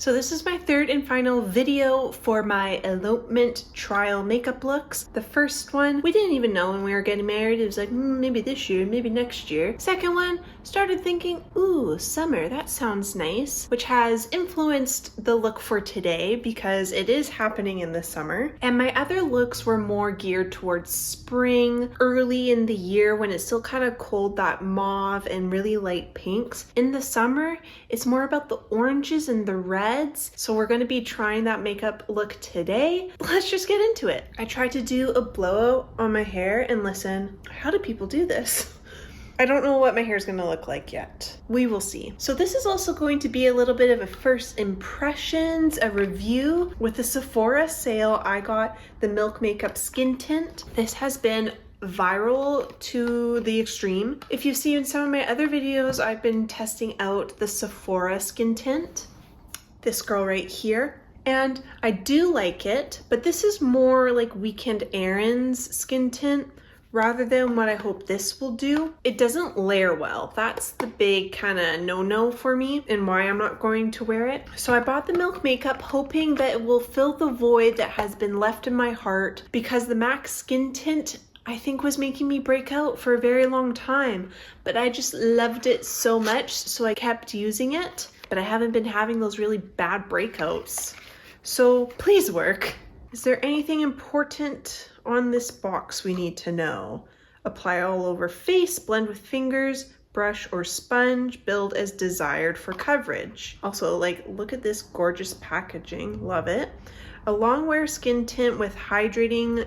So this is my third and final video for my elopement trial makeup looks. The first one, we didn't even know when we were getting married. It was like, maybe this year, maybe next year. Second one, started thinking, ooh, summer, that sounds nice, which has influenced the look for today because it is happening in the summer. And my other looks were more geared towards spring, early in the year when it's still kind of cold, that mauve and really light pinks. In the summer, it's more about the oranges and the reds. So we're going to be trying that makeup look today. Let's just get into it. I tried to do a blowout on my hair and listen, how do people do this? I don't know what my hair is going to look like yet. We will see. So this is also going to be a little bit of a first impressions, a review. With the Sephora sale, I got the Milk Makeup Skin Tint. This has been viral to the extreme. If you've seen some of my other videos, I've been testing out the Sephora skin tint. This girl right here. And I do like it, but this is more like weekend errands skin tint rather than what I hope this will do. It doesn't layer well. That's the big kind of no-no for me and why I'm not going to wear it. So I bought the Milk Makeup hoping that it will fill the void that has been left in my heart because the MAC skin tint I think was making me break out for a very long time, but I just loved it so much, so I kept using it, but I haven't been having those really bad breakouts. So please work. Is there anything important on this box we need to know? Apply all over face, blend with fingers, brush or sponge, build as desired for coverage. Also, like, look at this gorgeous packaging, love it. A long wear skin tint with hydrating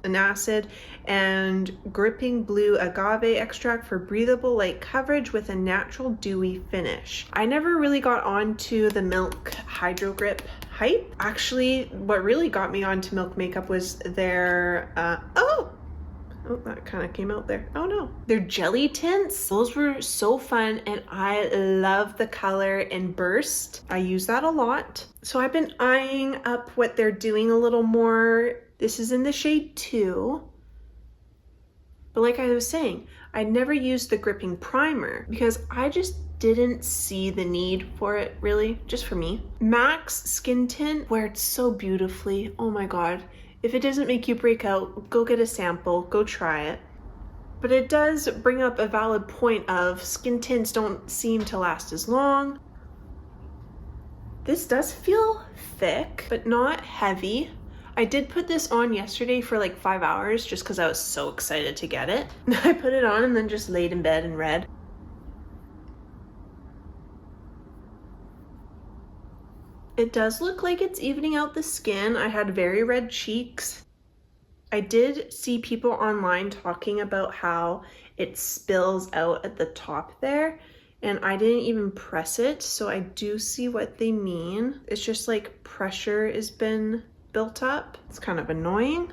an acid and gripping blue agave extract for breathable light coverage with a natural dewy finish. I never really got onto the Milk Hydro Grip hype. Actually, what really got me onto Milk Makeup was their oh, that kind of came out there. Oh no. Their jelly tints. Those were so fun and I love the color in Burst. I use that a lot. So I've been eyeing up what they're doing a little more. This is in the shade 2. But like I was saying, I never used the gripping primer because I just didn't see the need for it really, just for me. MAC's skin tint wears so beautifully. Oh my God. If it doesn't make you break out, go get a sample, go try it. But it does bring up a valid point of skin tints don't seem to last as long. This does feel thick, but not heavy. I did put this on yesterday for like 5 hours just because I was so excited to get it. I put it on and then just laid in bed and read. It does look like it's evening out the skin. I had very red cheeks. I did see people online talking about how it spills out at the top there, and I didn't even press it, so I do see what they mean. It's just like pressure has been built up. It's kind of annoying.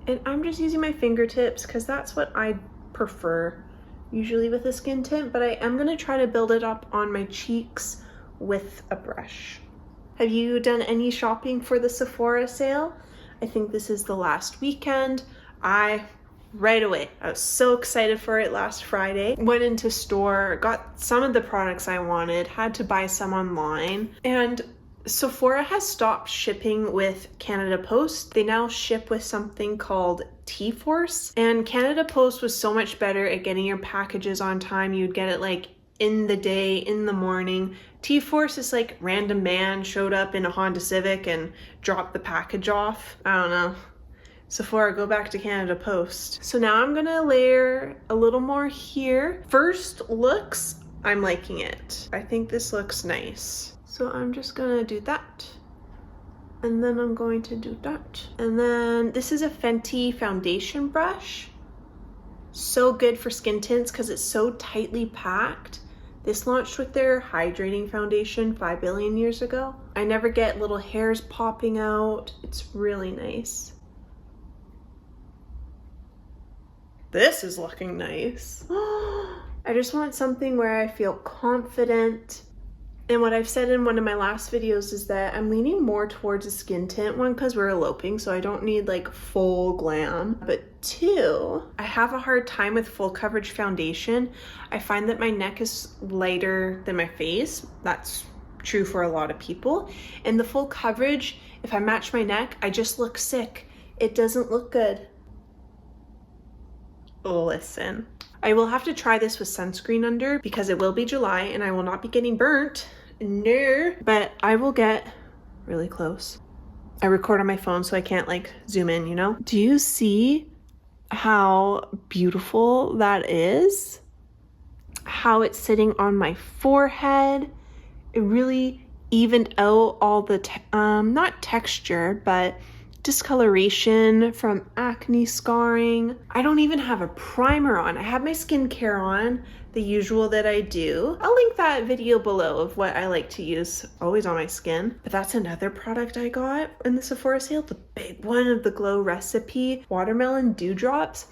And I'm just using my fingertips because that's what I prefer usually with a skin tint, but I am gonna try to build it up on my cheeks with a brush. Have you done any shopping for the Sephora sale? I think this is the last weekend. Right away, I was so excited for it last Friday. Went into store, got some of the products I wanted, had to buy some online, and Sephora has stopped shipping with Canada Post. They now ship with something called T-Force, and Canada Post was so much better at getting your packages on time. You'd get it like in the day, in the morning. T-Force is like random man showed up in a Honda Civic and dropped the package off. I don't know. Sephora, go back to Canada Post. So now I'm gonna layer a little more here. First looks, I'm liking it. I think this looks nice. So I'm just gonna do that. And then I'm going to do that. And then this is a Fenty foundation brush. So good for skin tints because it's so tightly packed. This launched with their hydrating foundation 5 billion years ago. I never get little hairs popping out. It's really nice. This is looking nice. I just want something where I feel confident. And what I've said in one of my last videos is that I'm leaning more towards a skin tint, one, because we're eloping, so I don't need like full glam. But two, I have a hard time with full coverage foundation. I find that my neck is lighter than my face. That's true for a lot of people. And the full coverage, if I match my neck, I just look sick. It doesn't look good. Listen, I will have to try this with sunscreen under because it will be July and I will not be getting burnt. No, but I will get really close. I record on my phone so I can't like zoom in, you know? Do you see how beautiful that is? How it's sitting on my forehead. It really evened out all the, not texture, but discoloration from acne scarring. I don't even have a primer on. I have my skincare on, the usual that I do. I'll link that video below of what I like to use always on my skin. But that's another product I got in the Sephora sale, the big one of the Glow Recipe Watermelon Dewdrops.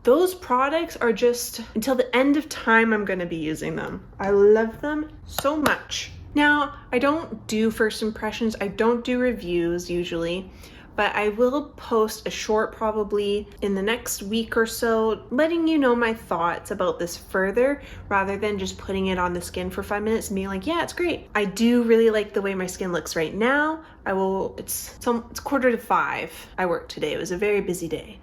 Those products are just, until the end of time, I'm gonna be using them. I love them so much. Now, I don't do first impressions, I don't do reviews usually, but I will post a short probably in the next week or so, letting you know my thoughts about this further, rather than just putting it on the skin for 5 minutes and being like, yeah, it's great. I do really like the way my skin looks right now. It's 4:45. I worked today, it was a very busy day.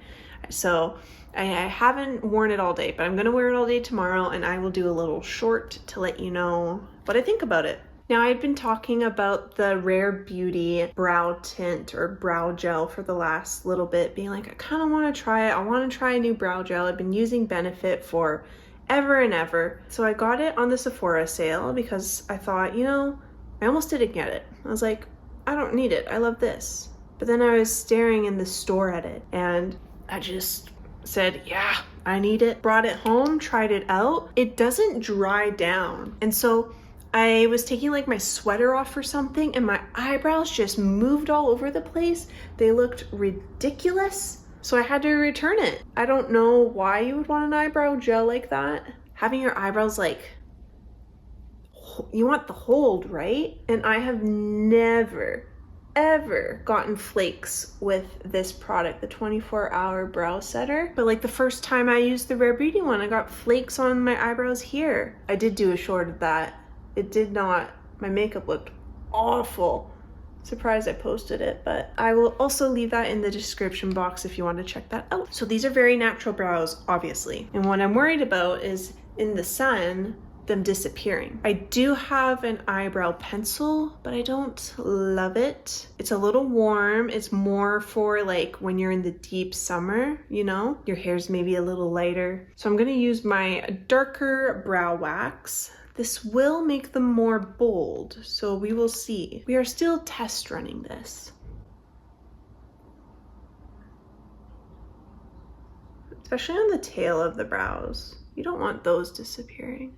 So I haven't worn it all day, but I'm gonna wear it all day tomorrow and I will do a little short to let you know what I think about it. Now, I've been talking about the Rare Beauty brow tint or brow gel for the last little bit, being like, I kind of want to try it. I want to try a new brow gel. I've been using Benefit for ever and ever. So I got it on the Sephora sale because I thought, you know, I almost didn't get it. I was like, I don't need it. I love this. But then I was staring in the store at it and I just said, yeah, I need it. Brought it home, tried it out. It doesn't dry down. And so I was taking like my sweater off or something and my eyebrows just moved all over the place. They looked ridiculous. So I had to return it. I don't know why you would want an eyebrow gel like that. Having your eyebrows like, you want the hold, right? And I have never, ever gotten flakes with this product, the 24-hour brow setter. But like the first time I used the Rare Beauty one, I got flakes on my eyebrows here. I did do a short of that. It did not, my makeup looked awful. Surprised I posted it, but I will also leave that in the description box if you want to check that out. So these are very natural brows, obviously. And what I'm worried about is in the sun, them disappearing. I do have an eyebrow pencil, but I don't love it. It's a little warm. It's more for like when you're in the deep summer, you know, your hair's maybe a little lighter. So I'm gonna use my darker brow wax. This will make them more bold, so we will see. We are still test running this. Especially on the tail of the brows. You don't want those disappearing.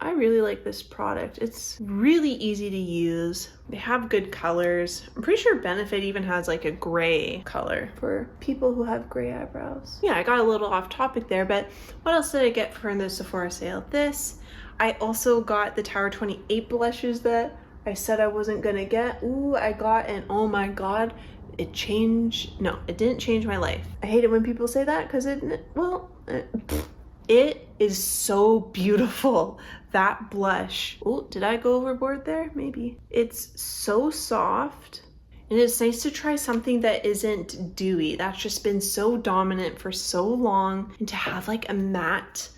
I really like this product. It's really easy to use. They have good colors. I'm pretty sure Benefit even has like a gray color for people who have gray eyebrows. Yeah, I got a little off topic there, but what else did I get from the Sephora sale? This. I also got the Tower 28 blushes that I said I wasn't gonna get. Ooh, I got, and oh my God, it changed. No, it didn't change my life. I hate it when people say that because it is so beautiful. That blush. Oh, did I go overboard there? Maybe. It's so soft. And it's nice to try something that isn't dewy. That's just been so dominant for so long. And to have like a matte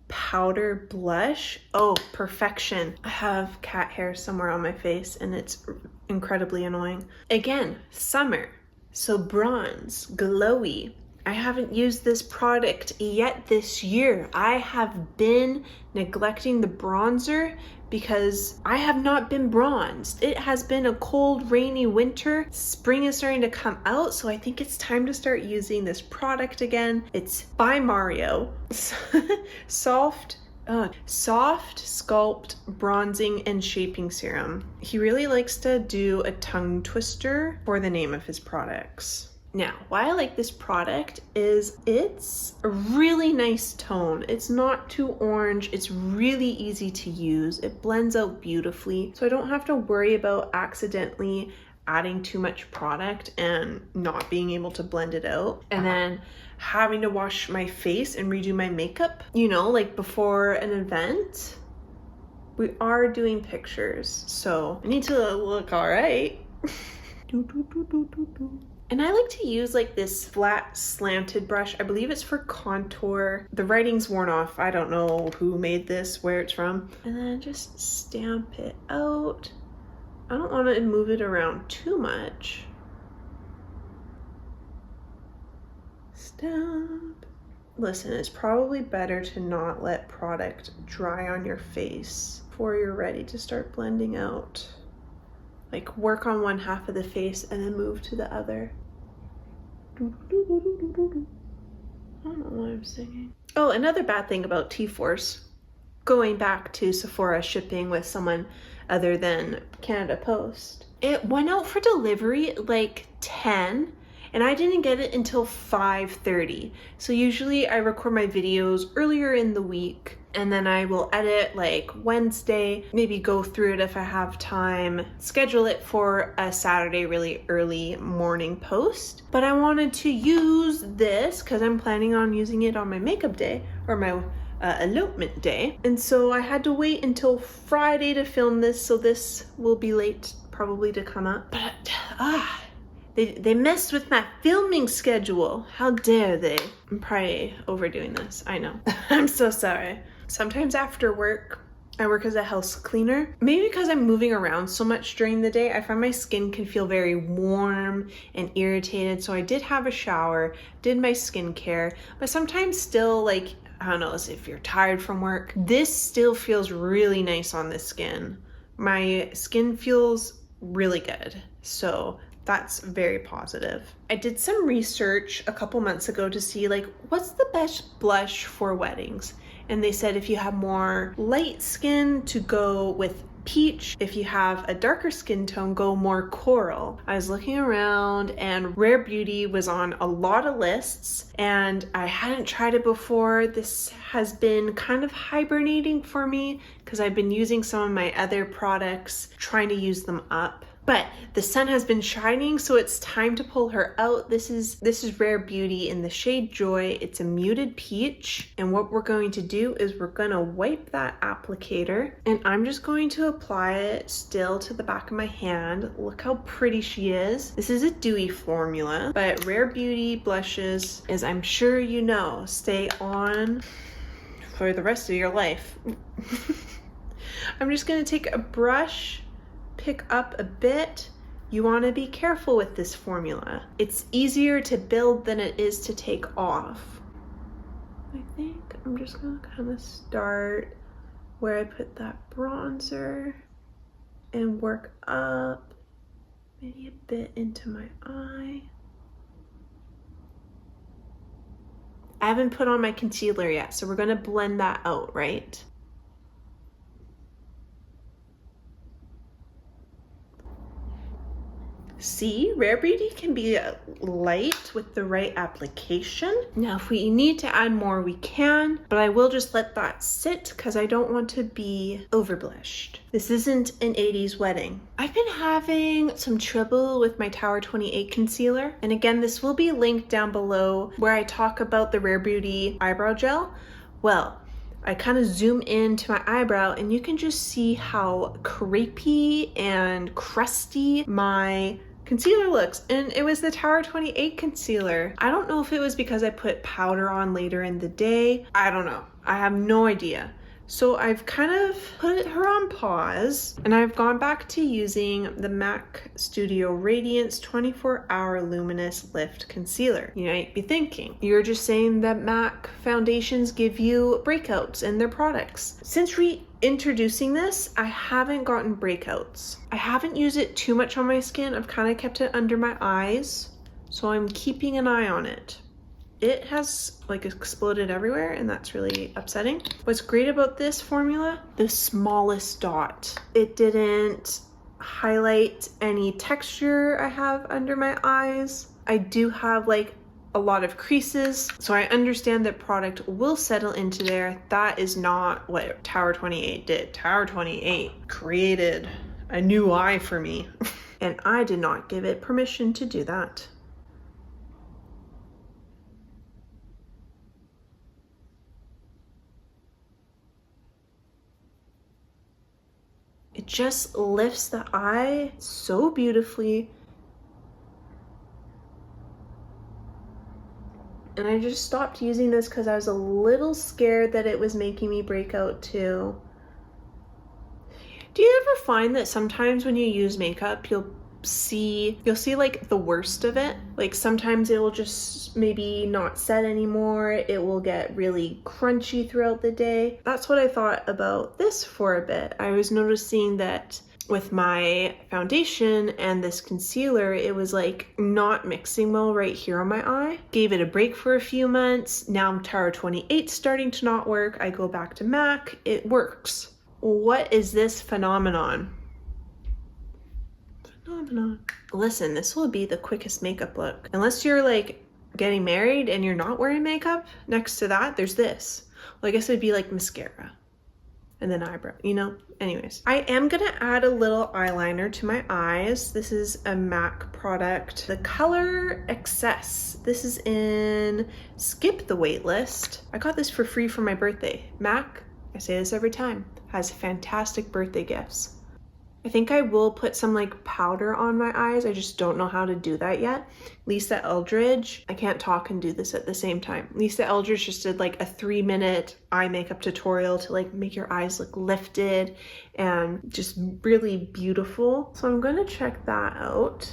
powder blush. Oh, perfection. I have cat hair somewhere on my face and it's incredibly annoying. Again, summer. So bronze, glowy. I haven't used this product yet this year. I have been neglecting the bronzer because I have not been bronzed. It has been a cold, rainy winter. Spring is starting to come out, so I think it's time to start using this product again. It's by Mario. Soft Sculpt Bronzing and Shaping Serum. He really likes to do a tongue twister for the name of his products. Now, why I like this product is it's a really nice tone. It's not too orange. It's really easy to use. It blends out beautifully, so I don't have to worry about accidentally adding too much product and not being able to blend it out. And then having to wash my face and redo my makeup, you know, like before an event. We are doing pictures, so I need to look all right. And I like to use like this flat slanted brush. I believe it's for contour. The writing's worn off. I don't know who made this, where it's from. And then just stamp it out. I don't want to move it around too much. Stamp. Listen, it's probably better to not let product dry on your face before you're ready to start blending out. Like work on one half of the face and then move to the other. I don't know why I'm singing. Oh, another bad thing about T-Force, going back to Sephora shipping with someone other than Canada Post. It went out for delivery at like 10 and I didn't get it until 5:30. So usually I record my videos earlier in the week and then I will edit like Wednesday, maybe go through it if I have time, schedule it for a Saturday really early morning post. But I wanted to use this because I'm planning on using it on my makeup day or my elopement day. And so I had to wait until Friday to film this, so this will be late probably to come up. But they messed with my filming schedule. How dare they? I'm probably overdoing this, I know. I'm so sorry. Sometimes after work, I work as a house cleaner. Maybe because I'm moving around so much during the day, I find my skin can feel very warm and irritated. So I did have a shower, did my skincare, but sometimes still like, I don't know, as if you're tired from work, this still feels really nice on the skin. My skin feels really good. So that's very positive. I did some research a couple months ago to see like, what's the best blush for weddings? And they said if you have more light skin to go with peach. If you have a darker skin tone, go more coral. I was looking around and Rare Beauty was on a lot of lists and I hadn't tried it before. This has been kind of hibernating for me because I've been using some of my other products, trying to use them up. But the sun has been shining, so it's time to pull her out. This is Rare Beauty in the shade Joy. It's a muted peach. And what we're going to do is we're gonna wipe that applicator and I'm just going to apply it still to the back of my hand. Look how pretty she is. This is a dewy formula, but Rare Beauty blushes, as I'm sure you know, stay on for the rest of your life. I'm just gonna take a brush, pick up a bit. You want to be careful with this formula. It's easier to build than it is to take off. I think I'm just going to kind of start where I put that bronzer and work up maybe a bit into my eye. I haven't put on my concealer yet, so we're going to blend that out, right? See, Rare Beauty can be light with the right application. Now, if we need to add more, we can, but I will just let that sit because I don't want to be overblushed. This isn't an 80s wedding. I've been having some trouble with my Tower 28 concealer. And again, this will be linked down below where I talk about the Rare Beauty eyebrow gel. Well, I kind of zoom into my eyebrow and you can just see how crepey and crusty my concealer looks. And it was the Tower 28 concealer. I don't know if it was because I put powder on later in the day. I don't know. I have no idea. So I've kind of put her on pause and I've gone back to using the MAC Studio Radiance 24-Hour Luminous Lift Concealer. You might be thinking, you're just saying that MAC foundations give you breakouts in their products. Since reintroducing this, I haven't gotten breakouts. I haven't used it too much on my skin. I've kind of kept it under my eyes, so I'm keeping an eye on it. It has like exploded everywhere and that's really upsetting. What's great about this formula, the smallest dot. It didn't highlight any texture I have under my eyes. I do have like a lot of creases, so I understand that product will settle into there. That is not what Tower 28 did. Tower 28 created a new eye for me and I did not give it permission to do that. just lifts the eye so beautifully. And I just stopped using this because I was a little scared that it was making me break out too. Do you ever find that sometimes when you use makeup, you'll see like the worst of it? Like sometimes it will just maybe not set anymore. It will get really crunchy throughout the day. That's what I thought about this for a bit. I was noticing that with my foundation and this concealer, it was like not mixing well right here on my eye. Gave it a break for a few months. Now Tower 28 starting to not work. I go back to MAC, it works. What is this phenomenon? Listen, this will be the quickest makeup look. Unless you're like getting married and you're not wearing makeup, next to that, there's this. Well, I guess it'd be like mascara and then eyebrow, you know? Anyways, I am gonna add a little eyeliner to my eyes. This is a MAC product. The color Excess. This is in Skip the Waitlist. I got this for free for my birthday. MAC, I say this every time, has fantastic birthday gifts. I think I will put some like powder on my eyes. I just don't know how to do that yet. Lisa Eldridge, I can't talk and do this at the same time. Lisa Eldridge just did like a 3-minute eye makeup tutorial to like make your eyes look lifted and just really beautiful. So I'm gonna check that out.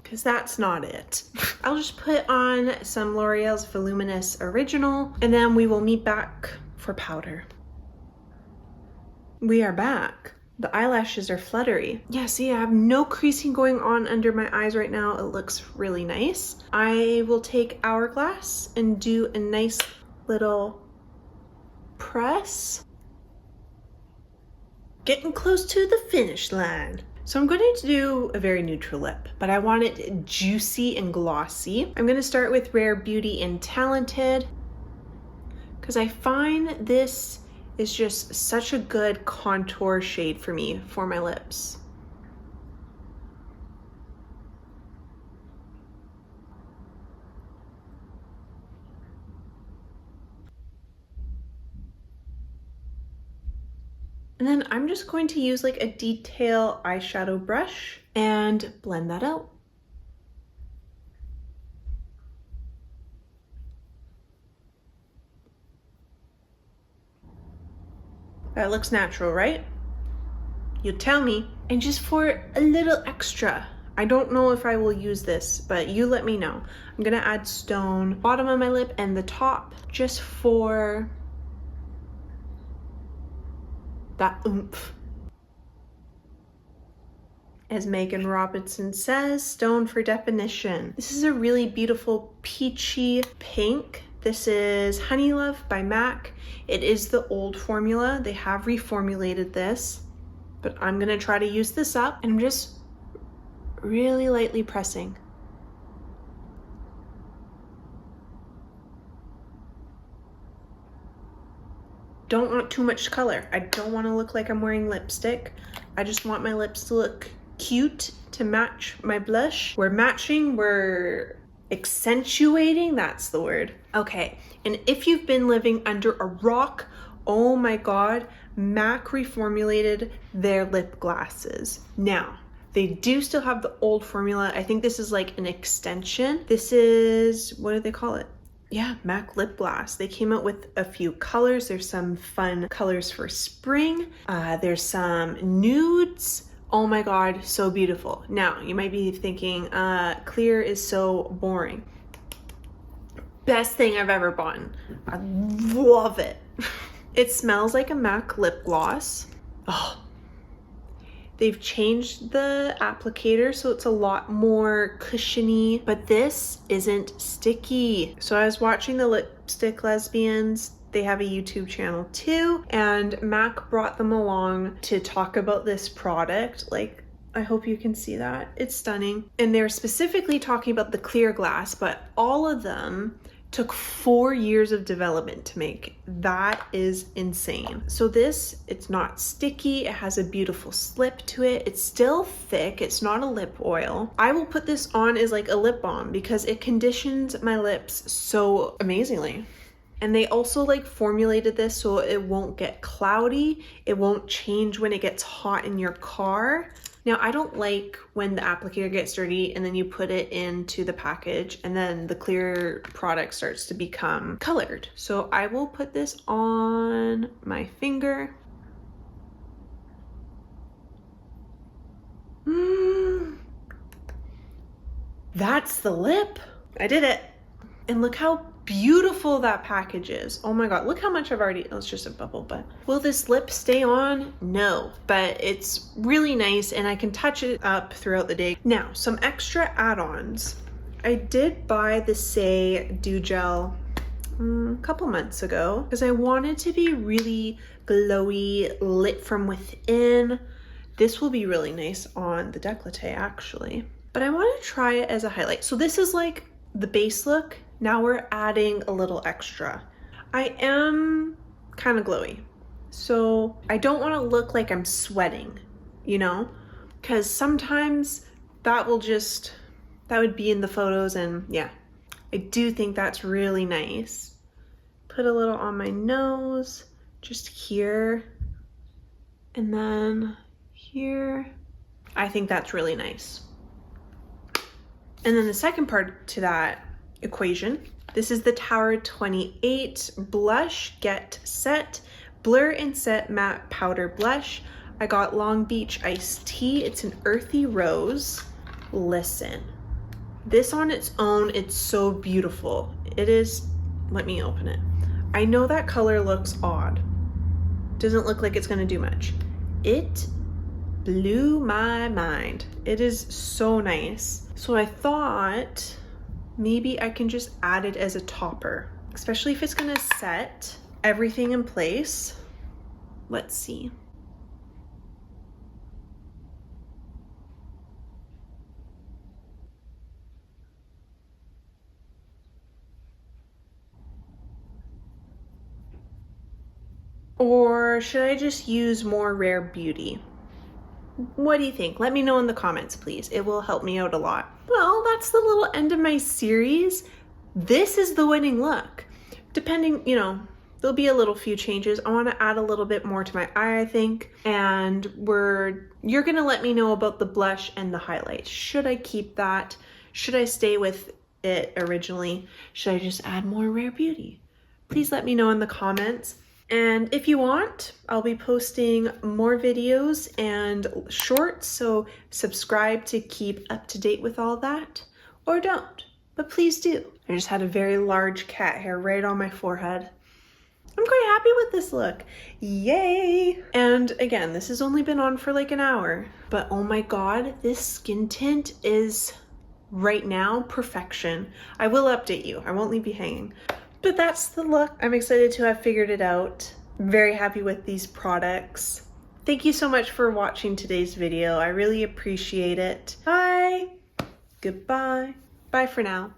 Because that's not it. I'll just put on some L'Oreal's Voluminous Original and then we will meet back for powder. We are back. The eyelashes are fluttery. Yeah, see, I have no creasing going on under my eyes right now. It looks really nice. I will take Hourglass and do a nice little press. Getting close to the finish line. So I'm going to do a very neutral lip, but I want it juicy and glossy. I'm going to start with Rare Beauty and Talented because I find this is just such a good contour shade for me for my lips. And then I'm just going to use like a detail eyeshadow brush and blend that out. That looks natural, right? You tell me. And just for a little extra, I don't know if I will use this, but you let me know. I'm gonna add Stone, bottom of my lip and the top, just for that oomph. As Megan Robinson says, Stone for definition. This is a really beautiful peachy pink. This is Honey Love by MAC. It is the old formula. They have reformulated this, but I'm gonna try to use this up and I'm just really lightly pressing. Don't want too much color. I don't want to look like I'm wearing lipstick. I just want my lips to look cute to match my blush. We're matching, we're accentuating, that's the word. Okay, and if you've been living under a rock, oh my God, MAC reformulated their lip glosses. Now, they do still have the old formula. I think this is like an extension. This is, what do they call it? Yeah, MAC lip gloss. They came out with a few colors. There's some fun colors for spring. There's some nudes. Oh my God, so beautiful. Now, you might be thinking, clear is so boring. Best thing I've ever bought. I love it. It smells like a MAC lip gloss. Oh. They've changed the applicator so it's a lot more cushiony, but this isn't sticky. So I was watching the Lipstick Lesbians. They have a YouTube channel too, and MAC brought them along to talk about this product. Like, I hope you can see that. It's stunning. And they're specifically talking about the clear glass, but all of them took 4 years of development to make. That is insane. So this, it's not sticky. It has a beautiful slip to it. It's still thick. It's not a lip oil. I will put this on as like a lip balm because it conditions my lips so amazingly. And they also like formulated this so it won't get cloudy. It won't change when it gets hot in your car. Now, I don't like when the applicator gets dirty and then you put it into the package and then the clear product starts to become colored. So I will put this on my finger. That's the lip. I did it. And look how beautiful that package is. Oh my God, look how much I've already, oh, it's just a bubble, but will this lip stay on? No, but it's really nice and I can touch it up throughout the day. Now, some extra add-ons. I did buy the Say Dew Gel a couple months ago because I wanted to be really glowy, lit from within. This will be really nice on the décolleté actually, but I want to try it as a highlight. So this is like the base look. Now we're adding a little extra. I am kind of glowy, so I don't want to look like I'm sweating, you know, because sometimes that would be in the photos, and yeah, I do think that's really nice. Put a little on my nose, just here, and then here. I think that's really nice. And then the second part to that equation, this is the Tower 28 Blush Get Set Blur and Set Matte Powder Blush. I got Long Beach Iced Tea. It's an earthy rose. Listen, this on its own, it's so beautiful. It is, let me open it. I know that color looks odd. Doesn't look like it's gonna do much. It blew my mind. It is so nice. So I thought maybe I can just add it as a topper, especially if it's gonna set everything in place. Let's see. Or should I just use more Rare Beauty? What do you think? Let me know in the comments, please. It will help me out a lot. Well, that's the little end of my series. This is the winning look. Depending, you know, there'll be a little few changes. I want to add a little bit more to my eye, I think. And you're going to let me know about the blush and the highlight. Should I keep that? Should I stay with it originally? Should I just add more Rare Beauty? Please let me know in the comments. And if you want, I'll be posting more videos and shorts, so subscribe to keep up to date with all that, or don't, but please do. I just had a very large cat hair right on my forehead. I'm quite happy with this look. Yay! And again, this has only been on for like an hour, but oh my God, this skin tint is right now perfection. I will update you. I won't leave you hanging. But that's the look. I'm excited to have figured it out. I'm very happy with these products. Thank you so much for watching today's video. I really appreciate it. Bye. Goodbye. Bye for now.